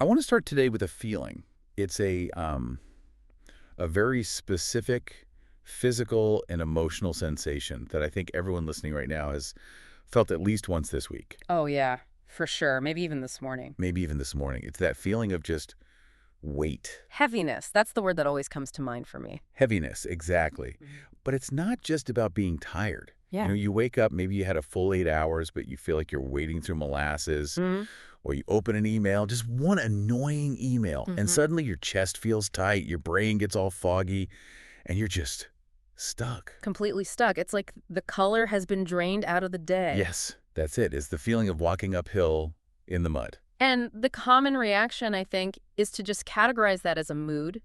I want to start today with a feeling. It's a very specific physical and emotional sensation that I think everyone listening right now has felt at least once this week, Oh, yeah, for sure. Maybe even this morning. maybe even this morning. It's that feeling of just weight, Heaviness. That's the word that always comes to mind for me. heaviness, exactly. Mhm. But it's not just about being tired. Yeah. You wake up, maybe you had a full 8 hours, but you feel like you're wading through molasses, Hmm. or you open an email, just one annoying email, and Hmm. suddenly your chest feels tight, your brain gets all foggy, and you're just stuck. Completely stuck. It's like the color has been drained out of the day. Yes, that's it. It's the feeling of walking uphill in the mud. And the common reaction, I think, is to just categorize that as a mood.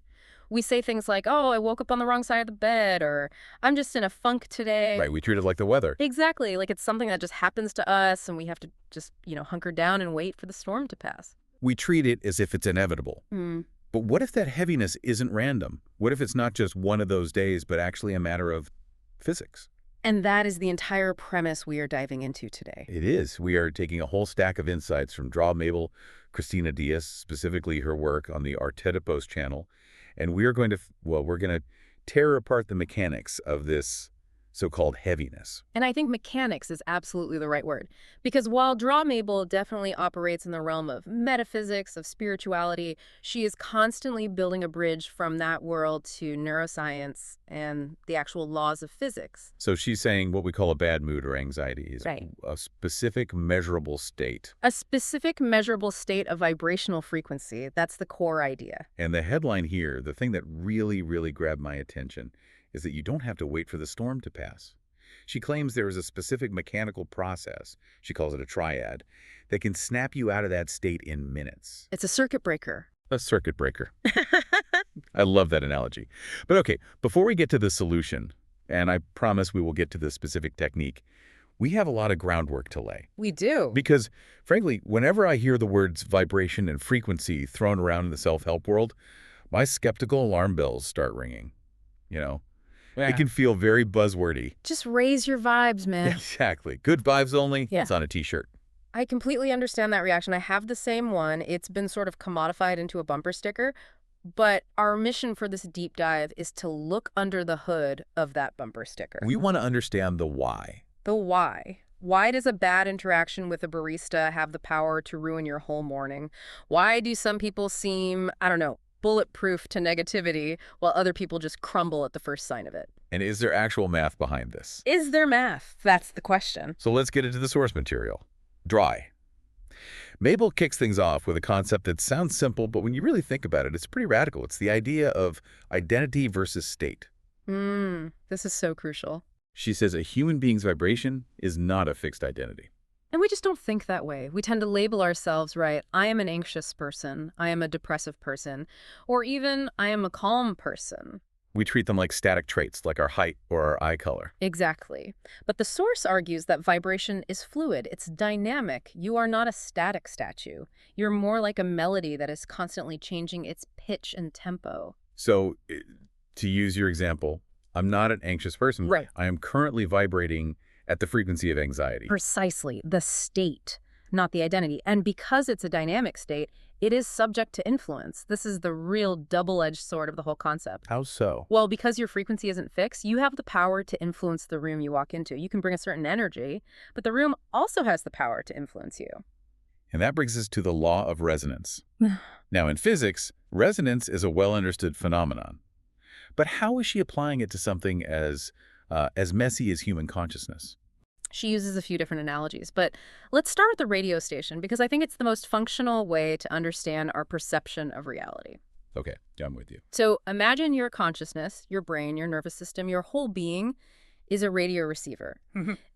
We say things like, oh, I woke up on the wrong side of the bed, or I'm just in a funk today. Right, we treat it like the weather. Exactly. Like it's something that just happens to us, and we have to just, hunker down and wait for the storm to pass. We treat it as if it's inevitable. Mm. But what if that heaviness isn't random? What if it's not just one of those days, but actually a matter of physics? And that is the entire premise we are diving into today. It is. We are taking a whole stack of insights from Draw Mabel, Christina Diaz, specifically her work on the Artetipos channel, and we are going to, we're going to tear apart the mechanics of this so-called heaviness. And I think mechanics is absolutely the right word. Because while Draw Mabel definitely operates in the realm of metaphysics, of spirituality, she is constantly building a bridge from that world to neuroscience and the actual laws of physics. So she's saying what we call a bad mood or anxiety is Right. a specific measurable state. A specific measurable state of vibrational frequency, that's the core idea. And the headline here, the thing that really, really grabbed my attention, is that you don't have to wait for the storm to pass. She claims there is a specific mechanical process, she calls it a triad, that can snap you out of that state in minutes. It's a circuit breaker. A circuit breaker. I love that analogy. But okay, before we get to the solution, and I promise we will get to the specific technique, we have a lot of groundwork to lay. We do. Because, frankly, whenever I hear the words vibration and frequency thrown around in the self-help world, my skeptical alarm bells start ringing. It can feel very buzzwordy. Just raise your vibes, man. Exactly. Good vibes only. Yeah. It's on a t-shirt. I completely understand that reaction. I have the same one. It's been sort of commodified into a bumper sticker. But our mission for this deep dive is to look under the hood of that bumper sticker. We want to understand the why. The why. Why does a bad interaction with a barista have the power to ruin your whole morning? Why do some people seem, bulletproof to negativity, while other people just crumble at the first sign of it? And is there actual math behind this? Is there math? That's the question. So let's get into the source material. Dry. Mabel kicks things off with a concept that sounds simple, but when you really think about it, it's pretty radical. It's the idea of identity versus state. This is so crucial. She says a human being's vibration is not a fixed identity. And we just don't think that way. We tend to label ourselves, right? I am an anxious person. I am a depressive person. Or even, I am a calm person. We treat them like static traits, like our height or our eye color. Exactly. But the source argues that vibration is fluid. It's dynamic. You are not a static statue. You're more like a melody that is constantly changing its pitch and tempo. So, to use your example, I'm not an anxious person. Right. I am currently vibrating at the frequency of anxiety. Precisely. The state, not the identity. And because it's a dynamic state, it is subject to influence. This is the real double-edged sword of the whole concept. How so? Well, because your frequency isn't fixed, you have the power to influence the room you walk into. You can bring a certain energy, but the room also has the power to influence you. And that brings us to the law of resonance. Now, in physics, resonance is a well-understood phenomenon. But how is she applying it to something as messy as human consciousness? She uses a few different analogies, but let's start with the radio station because I think it's the most functional way to understand our perception of reality. Okay, I'm with you. So imagine your consciousness, your brain, your nervous system, your whole being is a radio receiver.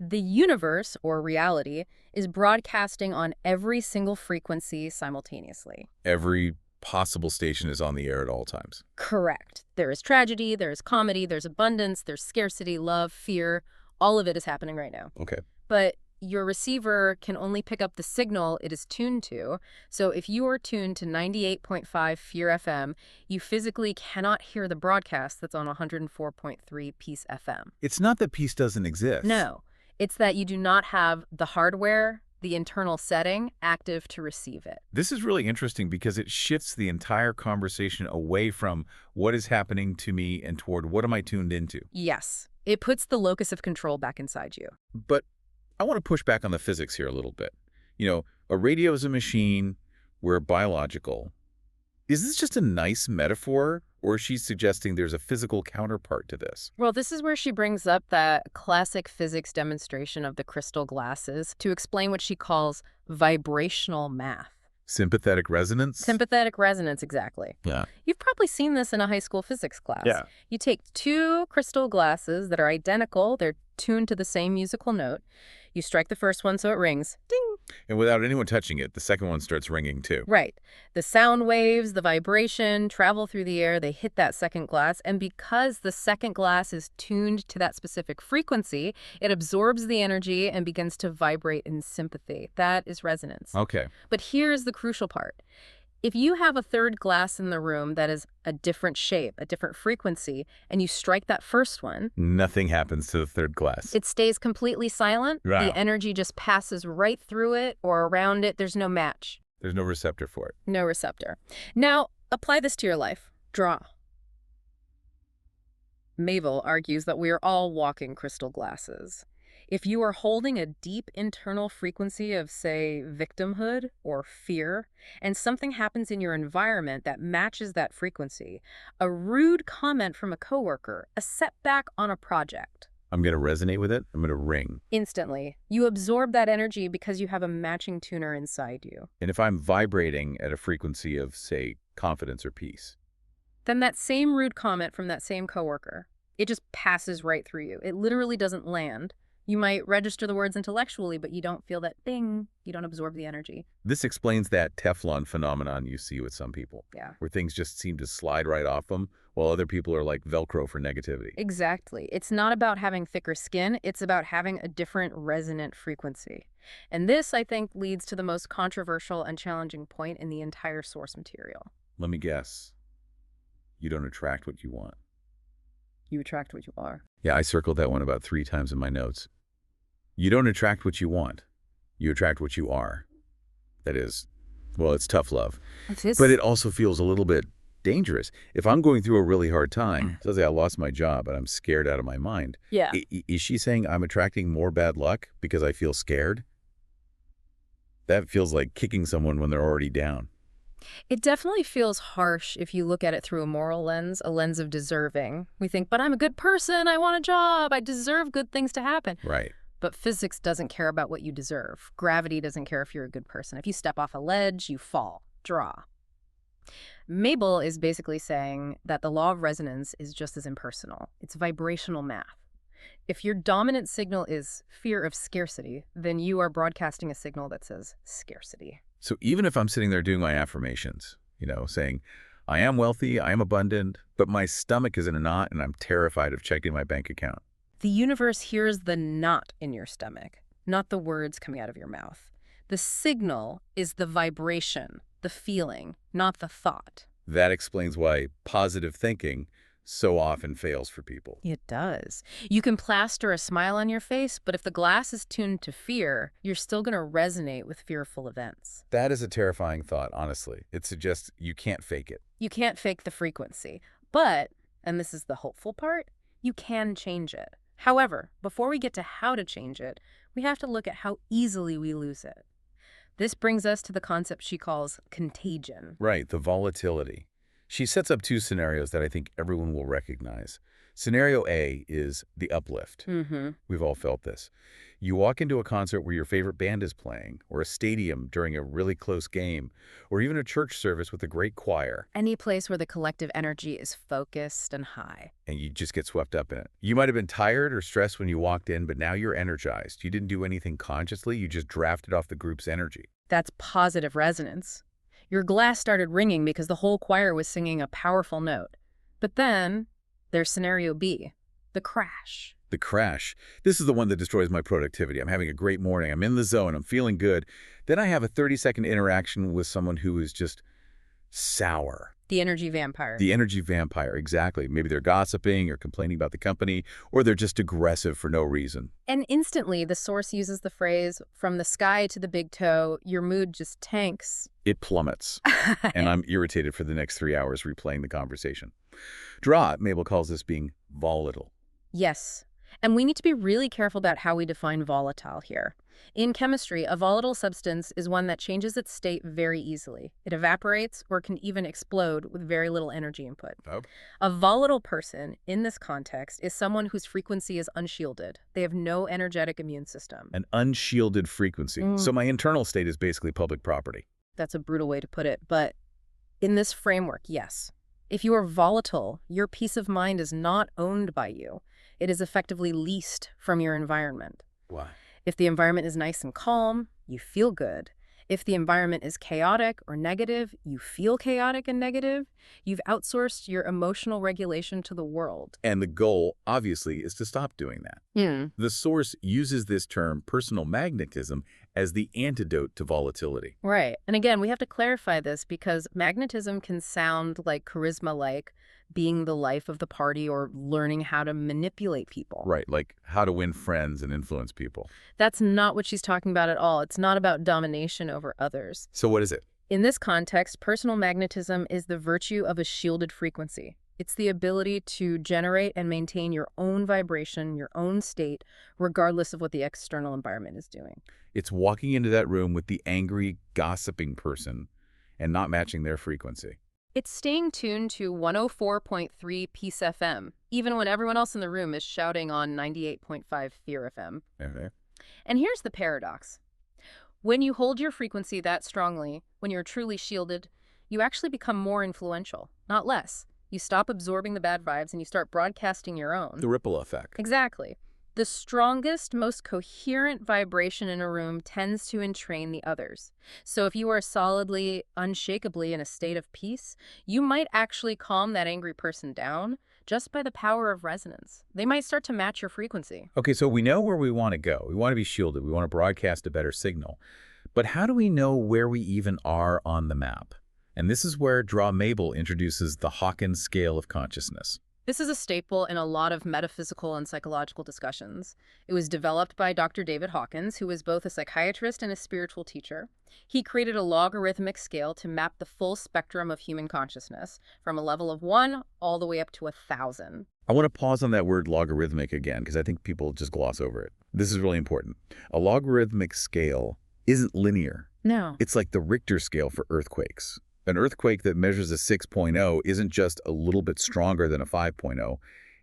The universe, or reality, is broadcasting on every single frequency simultaneously. Every possible station is on the air at all times. Correct. There is tragedy, there is comedy, there's abundance, there's scarcity, love, fear. All of it is happening right now. Okay. But your receiver can only pick up the signal it is tuned to. So if you are tuned to 98.5 Fear FM, you physically cannot hear the broadcast that's on 104.3 Peace FM. It's not that peace doesn't exist. No, it's that you do not have the hardware, the internal setting active to receive it. This is really interesting because it shifts the entire conversation away from what is happening to me and toward what am I tuned into. Yes, it puts the locus of control back inside you. But I want to push back on the physics here a little bit. A radio is a machine, we're biological. Is this just a nice metaphor, or is she suggesting there's a physical counterpart to this? Well, this is where she brings up that classic physics demonstration of the crystal glasses to explain what she calls vibrational math. Sympathetic resonance? Sympathetic resonance, exactly. Yeah. You've probably seen this in a high school physics class. Yeah. You take two crystal glasses that are identical, they're tuned to the same musical note. You strike the first one so it rings. Ding! And without anyone touching it, the second one starts ringing too. Right. The sound waves, the vibration, travel through the air, they hit that second glass, and because the second glass is tuned to that specific frequency, it absorbs the energy and begins to vibrate in sympathy. That is resonance. Okay. But here's the crucial part. If you have a third glass in the room that is a different shape, a different frequency, and you strike that first one, Nothing happens to the third glass. it stays completely silent. Wow. The energy just passes right through it or around it. There's no match. There's no receptor for it. No receptor. Now, apply this to your life. Draw. Mabel argues that we are all walking crystal glasses. If you are holding a deep internal frequency of, say, victimhood or fear, and something happens in your environment that matches that frequency, a rude comment from a coworker, a setback on a project, I'm going to resonate with it. I'm going to ring. instantly, you absorb that energy because you have a matching tuner inside you. And if I'm vibrating at a frequency of, say, confidence or peace, Then that same rude comment from that same coworker, it just passes right through you. It literally doesn't land. You might register the words intellectually, but you don't feel that ding. You don't absorb the energy. this explains that Teflon phenomenon you see with some people, Yeah. where things just seem to slide right off them, while other people are like Velcro for negativity. Exactly. It's not about having thicker skin. It's about having a different resonant frequency. And this, I think, leads to the most controversial and challenging point in the entire source material. Let me guess. You don't attract what you want. You attract what you are. Yeah, I circled that one about 3 times in my notes. You don't attract what you want. You attract what you are. That is, well, it's tough love. But it also feels a little bit dangerous. If I'm going through a really hard time, let's say I lost my job and I'm scared out of my mind, Yeah. is she saying I'm attracting more bad luck because I feel scared? That feels like kicking someone when they're already down. It definitely feels harsh if you look at it through a moral lens, a lens of deserving. We think, but I'm a good person, I want a job, I deserve good things to happen. Right. But physics doesn't care about what you deserve. Gravity doesn't care if you're a good person. If you step off a ledge, you fall. Draw. Mabel is basically saying that the law of resonance is just as impersonal. It's vibrational math. If your dominant signal is fear of scarcity, then you are broadcasting a signal that says scarcity. So even if I'm sitting there doing my affirmations, saying, I am wealthy, I am abundant, but my stomach is in a knot and I'm terrified of checking my bank account. The universe hears the knot in your stomach, not the words coming out of your mouth. The signal is the vibration, the feeling, not the thought. That explains why positive thinking so often fails for people. It does. You can plaster a smile on your face, but if the glass is tuned to fear, you're still going to resonate with fearful events. That is a terrifying thought, honestly. It suggests you can't fake it. You can't fake the frequency. But, and this is the hopeful part, you can change it. However, before we get to how to change it, we have to look at how easily we lose it. This brings us to the concept she calls contagion. Right, the volatility. She sets up 2 scenarios that I think everyone will recognize. Scenario A is the uplift. We've all felt this. You walk into a concert where your favorite band is playing, or a stadium during a really close game, or even a church service with a great choir. Any place where the collective energy is focused and high. And you just get swept up in it. You might have been tired or stressed when you walked in, but now you're energized. You didn't do anything consciously, you just drafted off the group's energy. That's positive resonance. Your glass started ringing because the whole choir was singing a powerful note. But then there's scenario B, the crash. The crash. This is the one that destroys my productivity. I'm having a great morning. I'm in the zone. I'm feeling good. Then I have a 30-second interaction with someone who is just sour. The energy vampire. The energy vampire, exactly. Maybe they're gossiping or complaining about the company, or they're just aggressive for no reason. And instantly, the source uses the phrase, from the sky to the big toe, your mood just tanks. It plummets, and I'm irritated for the next 3 hours replaying the conversation. Mabel calls this being volatile. Yes. And we need to be really careful about how we define volatile here. In chemistry, a volatile substance is one that changes its state very easily. It evaporates or can even explode with very little energy input. Oh. A volatile person, in this context, is someone whose frequency is unshielded. They have no energetic immune system. An unshielded frequency. So my internal state is basically public property. That's a brutal way to put it, but in this framework, yes. If you are volatile, your peace of mind is not owned by you. It is effectively leased from your environment. Why? If the environment is nice and calm, you feel good. If the environment is chaotic or negative, you feel chaotic and negative. You've outsourced your emotional regulation to the world. And the goal, obviously, is to stop doing that. The source uses this term, personal magnetism, as the antidote to volatility. Right. And again, we have to clarify this because magnetism can sound like charisma-like, being the life of the party or learning how to manipulate people. Right, like how to win friends and influence people. That's not what she's talking about at all. It's not about domination over others. So what is it? In this context, personal magnetism is the virtue of a shielded frequency. It's the ability to generate and maintain your own vibration, your own state, regardless of what the external environment is doing. It's walking into that room with the angry, gossiping person and not matching their frequency. It's staying tuned to 104.3 Peace FM, even when everyone else in the room is shouting on 98.5 Fear FM. Okay. And here's the paradox. When you hold your frequency that strongly, when you're truly shielded, you actually become more influential, not less. You stop absorbing the bad vibes and you start broadcasting your own. The ripple effect. Exactly. The strongest, most coherent vibration in a room tends to entrain the others. So if you are solidly, unshakably in a state of peace, you might actually calm that angry person down just by the power of resonance. They might start to match your frequency. Okay, so we know where we want to go. We want to be shielded. We want to broadcast a better signal. But how do we know where we even are on the map? And this is where Mabel introduces the Hawkins scale of consciousness. This is a staple in a lot of metaphysical and psychological discussions. It was developed by Dr. David Hawkins, who was both a psychiatrist and a spiritual teacher. He created a logarithmic scale to map the full spectrum of human consciousness, from a level of 1 all the way up to 1,000. I want to pause on that word logarithmic again, because I think people just gloss over it. This is really important. A logarithmic scale isn't linear. No. It's like the Richter scale for earthquakes. An earthquake that measures a 6.0 isn't just a little bit stronger than a 5.0.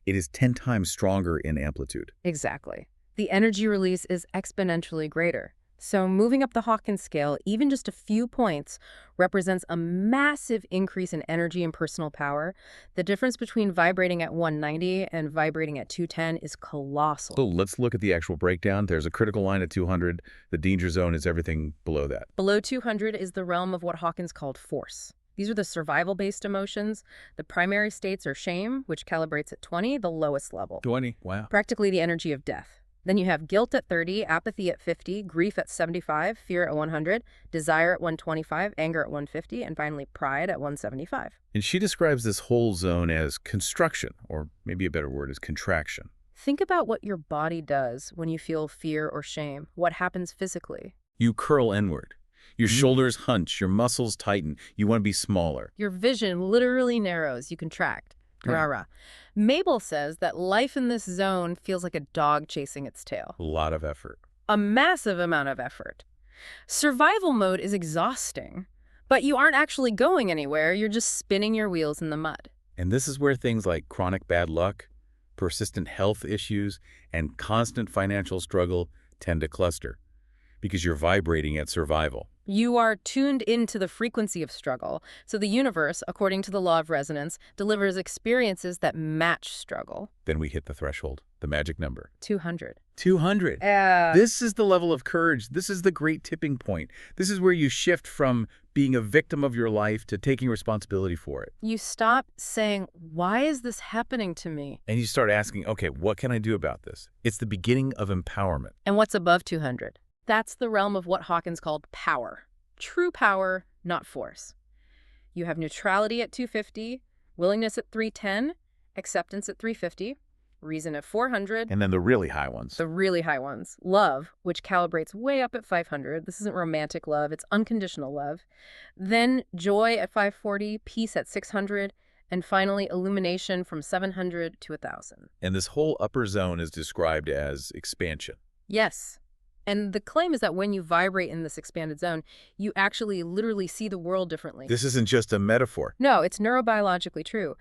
It is 10 times stronger in amplitude. Exactly. The energy release is exponentially greater. So moving up the Hawkins scale, even just a few points, represents a massive increase in energy and personal power. The difference between vibrating at 190 and vibrating at 210 is colossal. So let's look at the actual breakdown. There's a critical line at 200. The danger zone is everything below that. Below 200 is the realm of what Hawkins called force. These are the survival-based emotions. The primary states are shame, which calibrates at 20, the lowest level. 20, wow. Practically the energy of death. Then you have guilt at 30, apathy at 50, grief at 75, fear at 100, desire at 125, anger at 150, and finally pride at 175. And she describes this whole zone as construction, or maybe a better word is contraction. Think about what your body does when you feel fear or shame. What happens physically? You curl inward. Your shoulders hunch, your muscles tighten. You want to be smaller. Your vision literally narrows. You contract. Rah-rah. Mabel says that life in this zone feels like a dog chasing its tail. A lot of effort. A massive amount of effort. Survival mode is exhausting, but you aren't actually going anywhere. You're just spinning your wheels in the mud. And this is where things like chronic bad luck, persistent health issues, and constant financial struggle tend to cluster, because you're vibrating at survival. You are tuned into the frequency of struggle, so the universe, according to the law of resonance, delivers experiences that match struggle. Then we hit the threshold, the magic number. 200. 200. This is the level of courage. This is the great tipping point. This is where you shift from being a victim of your life to taking responsibility for it. You stop saying, why is this happening to me? And you start asking, okay, what can I do about this? It's the beginning of empowerment. And what's above 200? That's the realm of what Hawkins called power. True power, not force. You have neutrality at 250, willingness at 310, acceptance at 350, reason at 400, And then the really high ones. the really high ones. Love, which calibrates way up at 500. This isn't romantic love, it's unconditional love. Then joy at 540, peace at 600, and finally illumination from 700 to 1,000. And this whole upper zone is described as expansion. Yes. And the claim is that when you vibrate in this expanded zone, you actually literally see the world differently. This isn't just a metaphor. No, it's neurobiologically true.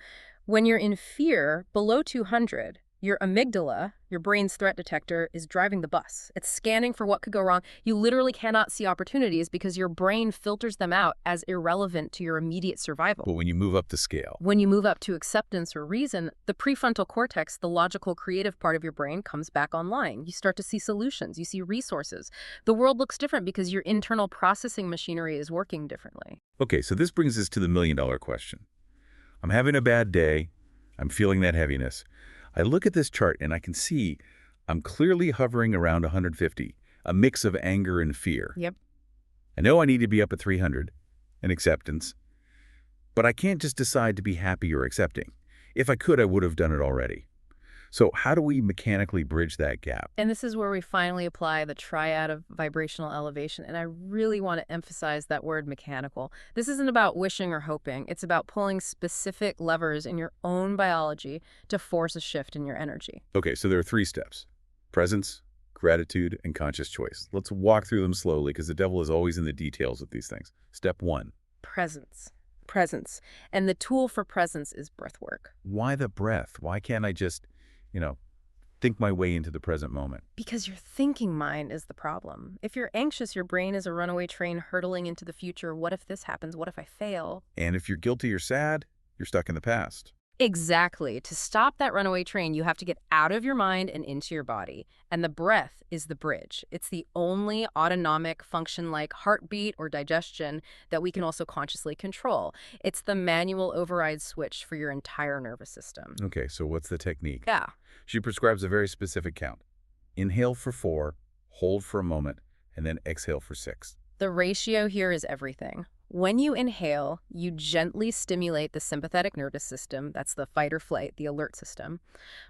When you're in fear, below 200, your amygdala, your brain's threat detector, is driving the bus. It's scanning for what could go wrong. You literally cannot see opportunities because your brain filters them out as irrelevant to your immediate survival. But when you move up the scale, When you move up to acceptance or reason, the prefrontal cortex, the logical, creative part of your brain, comes back online. You start to see solutions. You see resources. The world looks different because your internal processing machinery is working differently. okay, so this brings us to the million-dollar question. I'm having a bad day. I'm feeling that heaviness. I look at this chart and I can see I'm clearly hovering around 150, a mix of anger and fear. Yep. I know I need to be up at 300, an acceptance, but I can't just decide to be happy or accepting. If I could, I would have done it already. So how do we mechanically bridge that gap? And this is where we finally apply the triad of vibrational elevation. And I really want to emphasize that word mechanical. This isn't about wishing or hoping. It's about pulling specific levers in your own biology to force a shift in your energy. Okay, so there are 3 steps: presence, gratitude, and conscious choice. Let's walk through them slowly because the devil is always in the details of these things. Step 1. Presence. Presence. And the tool for presence is breath work. Why the breath? Why can't I just, think my way into the present moment? Because your thinking mind is the problem. If you're anxious, your brain is a runaway train hurtling into the future. What if this happens? What if I fail? And if you're guilty or sad, you're stuck in the past. Exactly. To stop that runaway train, you have to get out of your mind and into your body. And the breath is the bridge. It's the only autonomic function like heartbeat or digestion that we can also consciously control. It's the manual override switch for your entire nervous system. Okay, so what's the technique? Yeah. She prescribes a very specific count. Inhale for 4, hold for a moment, and then exhale for 6. The ratio here is everything. When you inhale, you gently stimulate the sympathetic nervous system. That's the fight or flight, the alert system.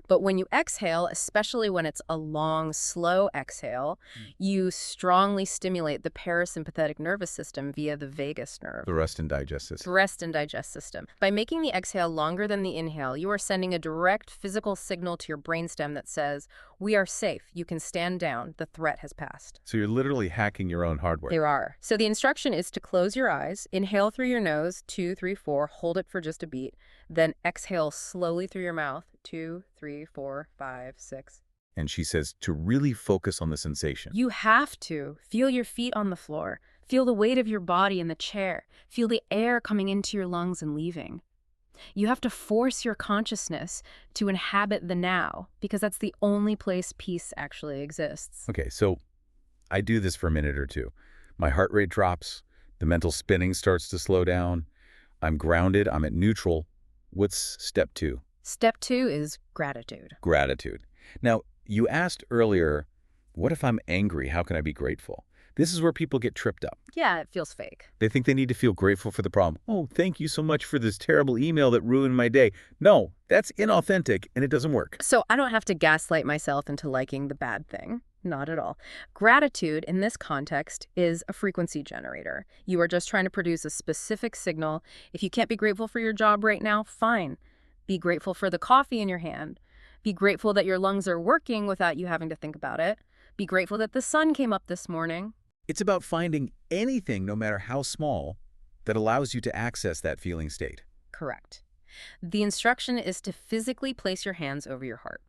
But when you exhale, especially when it's a long, slow exhale, you strongly stimulate the parasympathetic nervous system via the vagus nerve. The rest and digest system. Rest and digest system. By making the exhale longer than the inhale, you are sending a direct physical signal to your brainstem that says, we are safe. You can stand down. The threat has passed. So you're literally hacking your own hardware. There are. So the instruction is to close your eyes, inhale through your nose, 2, 3, 4, hold it for just a beat, then exhale slowly through your mouth, 2, 3, 4, 5, 6. And she says to really focus on the sensation. You have to. Feel your feet on the floor. Feel the weight of your body in the chair. Feel the air coming into your lungs and leaving. You have to force your consciousness to inhabit the now, because that's the only place peace actually exists. Okay, so I do this for a minute or two. My heart rate drops. The mental spinning starts to slow down. I'm grounded. I'm at neutral. What's step 2? Step 2 is gratitude. Gratitude. Now, you asked earlier, what if I'm angry? How can I be grateful? This is where people get tripped up. Yeah, it feels fake. They think they need to feel grateful for the problem. Oh, thank you so much for this terrible email that ruined my day. No, that's inauthentic and it doesn't work. So I don't have to gaslight myself into liking the bad thing. Not at all. Gratitude in this context is a frequency generator. You are just trying to produce a specific signal. If you can't be grateful for your job right now, fine. Be grateful for the coffee in your hand. Be grateful that your lungs are working without you having to think about it. Be grateful that the sun came up this morning. It's about finding anything, no matter how small, that allows you to access that feeling state. Correct. The instruction is to physically place your hands over your heart.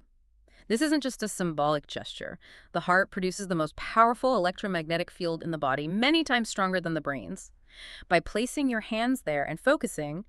This isn't just a symbolic gesture. The heart produces the most powerful electromagnetic field in the body, many times stronger than the brain's. By placing your hands there and focusing,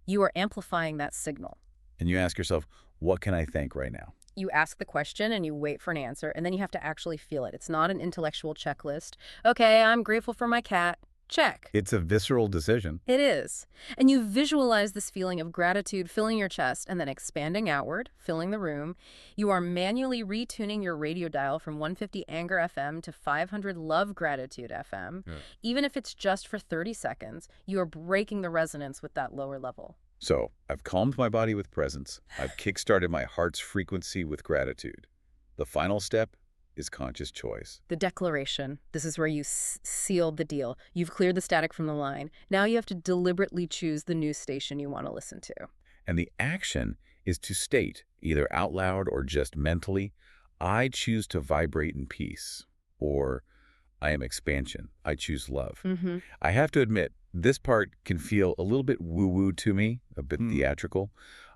you are amplifying that signal. And you ask yourself, what can I thank right now? You ask the question and you wait for an answer, and then you have to actually feel it. It's not an intellectual checklist. Okay, I'm grateful for my cat. Check. It's a visceral decision. It is. And you visualize this feeling of gratitude filling your chest and then expanding outward, filling the room. You are manually retuning your radio dial from 150 anger FM to 500 love gratitude FM. Yeah. Even if it's just for 30 seconds, you are breaking the resonance with that lower level. So I've calmed my body with presence. I've kickstarted my heart's frequency with gratitude. The final step is conscious choice. The declaration. This is where you sealed the deal. You've cleared the static from the line. Now you have to deliberately choose the news station you want to listen to. And the action is to state, either out loud or just mentally, I choose to vibrate in peace, or I am expansion. I choose love. Mm-hmm. I have to admit, this part can feel a little bit woo-woo to me, a bit theatrical.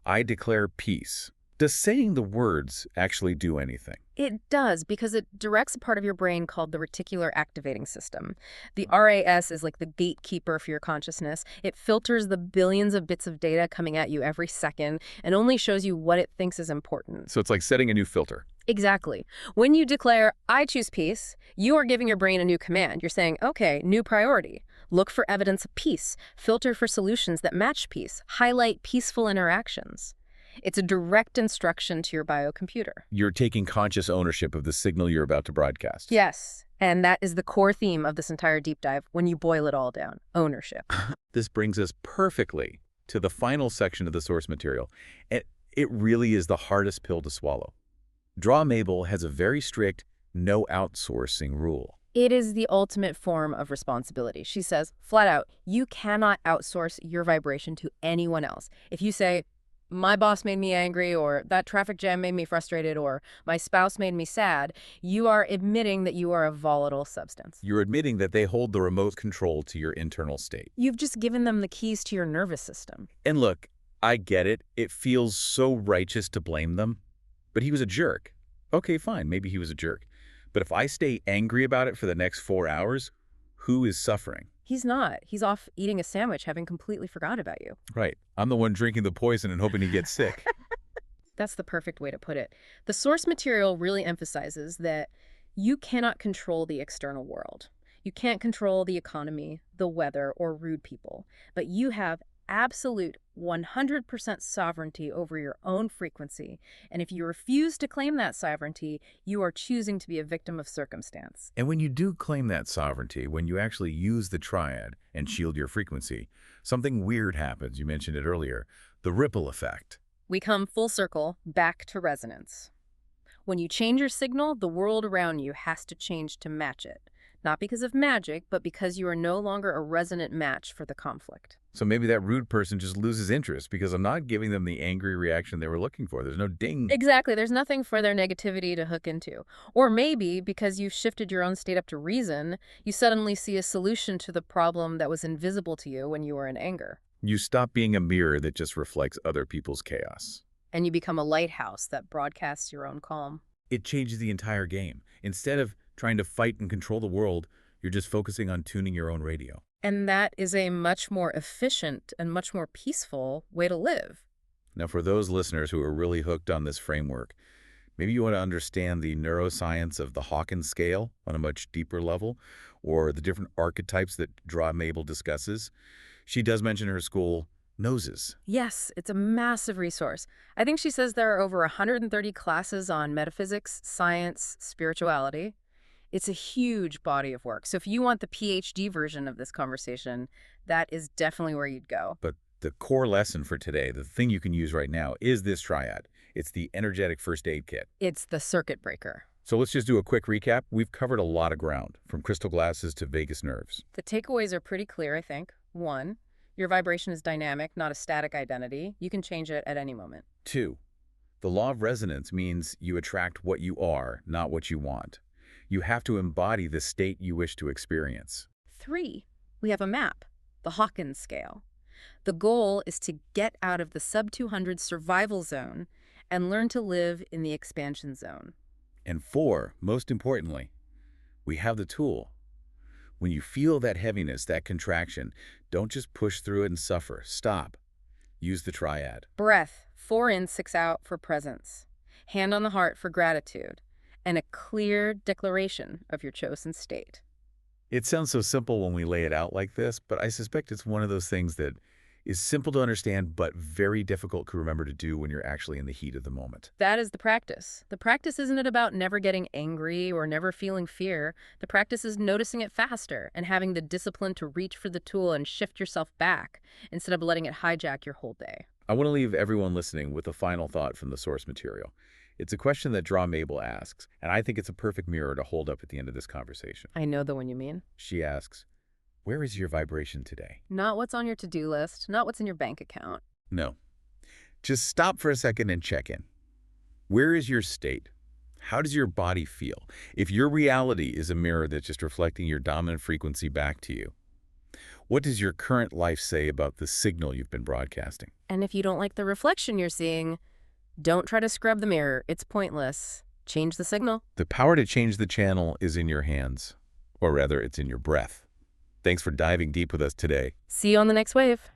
I declare peace. Does saying the words actually do anything? It does, because it directs a part of your brain called the reticular activating system. The RAS is like the gatekeeper for your consciousness. It filters the billions of bits of data coming at you every second and only shows you what it thinks is important. So it's like setting a new filter. Exactly. When you declare, I choose peace, you are giving your brain a new command. You're saying, okay, new priority. Look for evidence of peace. Filter for solutions that match peace. Highlight peaceful interactions. It's a direct instruction to your biocomputer. You're taking conscious ownership of the signal you're about to broadcast. Yes, and that is the core theme of this entire deep dive when you boil it all down, ownership. This brings us perfectly to the final section of the source material. And it really is the hardest pill to swallow. Draw Mabel has a very strict no outsourcing rule. It is the ultimate form of responsibility. She says, flat out, you cannot outsource your vibration to anyone else. If you say, my boss made me angry, or that traffic jam made me frustrated, or my spouse made me sad, you are admitting that you are a volatile substance. You're admitting that they hold the remote control to your internal state. You've just given them the keys to your nervous system. And look, I get it. It feels so righteous to blame them. But he was a jerk. Okay, fine, maybe he was a jerk. But if I stay angry about it for the next 4 hours, who is suffering? He's not. He's off eating a sandwich, having completely forgot about you. Right. I'm the one drinking the poison and hoping he gets sick. That's the perfect way to put it. The source material really emphasizes that you cannot control the external world. You can't control the economy, the weather, or rude people. But you have absolute 100% sovereignty over your own frequency. And if you refuse to claim that sovereignty, you are choosing to be a victim of circumstance. And when you do claim that sovereignty, when you actually use the triad and shield your frequency, something weird happens. You mentioned it earlier, the ripple effect. We come full circle back to resonance. When you change your signal, the world around you has to change to match it. Not because of magic, but because you are no longer a resonant match for the conflict. So maybe that rude person just loses interest because I'm not giving them the angry reaction they were looking for. There's no ding. Exactly. There's nothing for their negativity to hook into. Or maybe because you've shifted your own state up to reason, you suddenly see a solution to the problem that was invisible to you when you were in anger. You stop being a mirror that just reflects other people's chaos. And you become a lighthouse that broadcasts your own calm. It changes the entire game. Instead of trying to fight and control the world, you're just focusing on tuning your own radio. And that is a much more efficient and much more peaceful way to live. Now, for those listeners who are really hooked on this framework, maybe you want to understand the neuroscience of the Hawkins scale on a much deeper level, or the different archetypes that Draw Mabel discusses. She does mention her school, Noses. Yes, it's a massive resource. I think she says there are over 130 classes on metaphysics, science, spirituality. It's a huge body of work. So if you want the PhD version of this conversation, that is definitely where you'd go. But the core lesson for today, the thing you can use right now, is this triad. It's the energetic first aid kit. It's the circuit breaker. So let's just do a quick recap. We've covered a lot of ground, from crystal glasses to vagus nerves. The takeaways are pretty clear, I think. 1, your vibration is dynamic, not a static identity. You can change it at any moment. 2, the law of resonance means you attract what you are, not what you want. You have to embody the state you wish to experience. 3, we have a map, the Hawkins scale. The goal is to get out of the sub-200 survival zone and learn to live in the expansion zone. And 4, most importantly, we have the tool. When you feel that heaviness, that contraction, don't just push through it and suffer. Stop. Use the triad. Breath, 4 in, 6 out for presence. Hand on the heart for gratitude. And a clear declaration of your chosen state. It sounds so simple when we lay it out like this, but I suspect it's one of those things that is simple to understand but very difficult to remember to do when you're actually in the heat of the moment. That is the practice. The practice isn't it about never getting angry or never feeling fear. The practice is noticing it faster and having the discipline to reach for the tool and shift yourself back instead of letting it hijack your whole day. I want to leave everyone listening with a final thought from the source material. It's a question that Draw Mabel asks, and I think it's a perfect mirror to hold up at the end of this conversation. I know the one you mean. She asks, "Where is your vibration today?" Not what's on your to-do list, not what's in your bank account. No. Just stop for a second and check in. Where is your state? How does your body feel? If your reality is a mirror that's just reflecting your dominant frequency back to you, what does your current life say about the signal you've been broadcasting? And if you don't like the reflection you're seeing, don't try to scrub the mirror. It's pointless. Change the signal. The power to change the channel is in your hands, or rather, it's in your breath. Thanks for diving deep with us today. See you on the next wave.